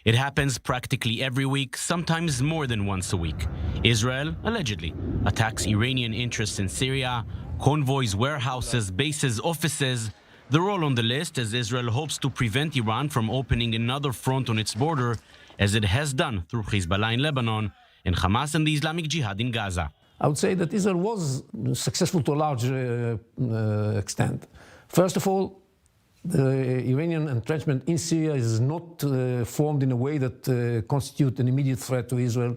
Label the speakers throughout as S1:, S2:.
S1: It happens practically every week, sometimes more than once a week. Israel, allegedly, attacks Iranian interests in Syria, convoys, warehouses, bases, offices. They're all on the list as Israel hopes to prevent Iran from opening another front on its border, as it has done through Hezbollah in Lebanon and Hamas and the Islamic Jihad in Gaza.
S2: I would say that Israel was successful to a large extent. First of all, the Iranian entrenchment in Syria is not formed in a way that constitutes an immediate threat to Israel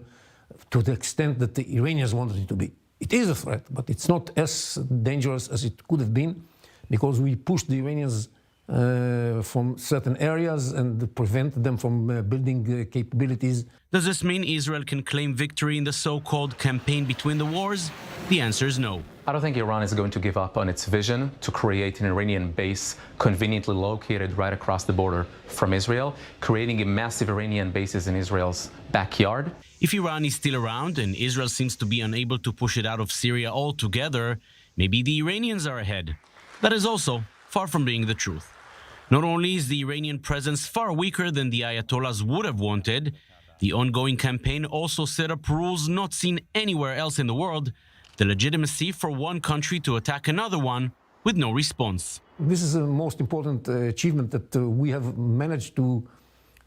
S2: to the extent that the Iranians wanted it to be. It is a threat, but it's not as dangerous as it could have been because we pushed the Iranians from certain areas and prevented them from building capabilities.
S1: Does this mean Israel can claim victory in the so-called campaign between the wars? The answer is no.
S3: I don't think Iran is going to give up on its vision to create an Iranian base conveniently located right across the border from Israel, creating a massive Iranian bases in Israel's backyard.
S1: If Iran is still around and Israel seems to be unable to push it out of Syria altogether, maybe the Iranians are ahead. That is also far from being the truth. Not only is the Iranian presence far weaker than the Ayatollahs would have wanted, the ongoing campaign also set up rules not seen anywhere else in the world, the legitimacy for one country to attack another one with no response.
S2: This is the most important achievement that we have managed to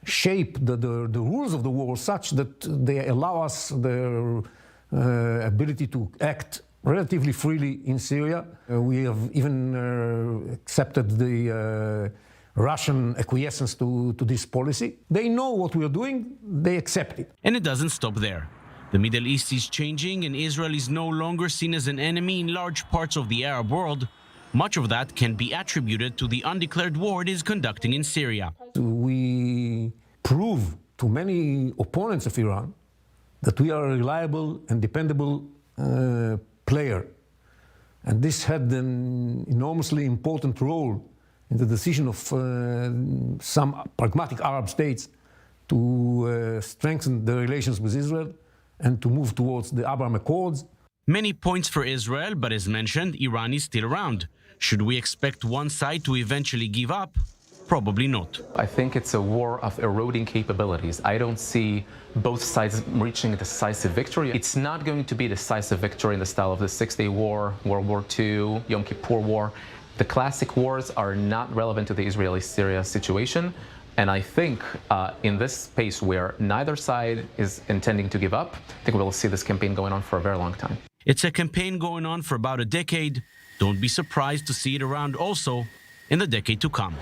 S2: shape the rules of the war such that they allow us the ability to act relatively freely in Syria. We have even accepted the Russian acquiescence to this policy. They know what we are doing, they accept it.
S1: And it doesn't stop there. The Middle East is changing and Israel is no longer seen as an enemy in large parts of the Arab world. Much of that can be attributed to the undeclared war it is conducting in Syria.
S2: We prove to many opponents of Iran that we are a reliable and dependable player. And this had an enormously important role in the decision of some pragmatic Arab states to strengthen their relations with Israel and to move towards the Abraham Accords.
S1: Many points for Israel, but as mentioned, Iran is still around. Should we expect one side to eventually give up? Probably not.
S3: I think it's a war of eroding capabilities. I don't see both sides reaching a decisive victory. It's not going to be a decisive victory in the style of the Six-Day War, World War II, Yom Kippur War. The classic wars are not relevant to the Israeli-Syria situation. And I think in this space where neither side is intending to give up, I think we'll see this campaign going on for a very long time.
S1: It's a campaign going on for about a decade. Don't be surprised to see it around also in the decade to come.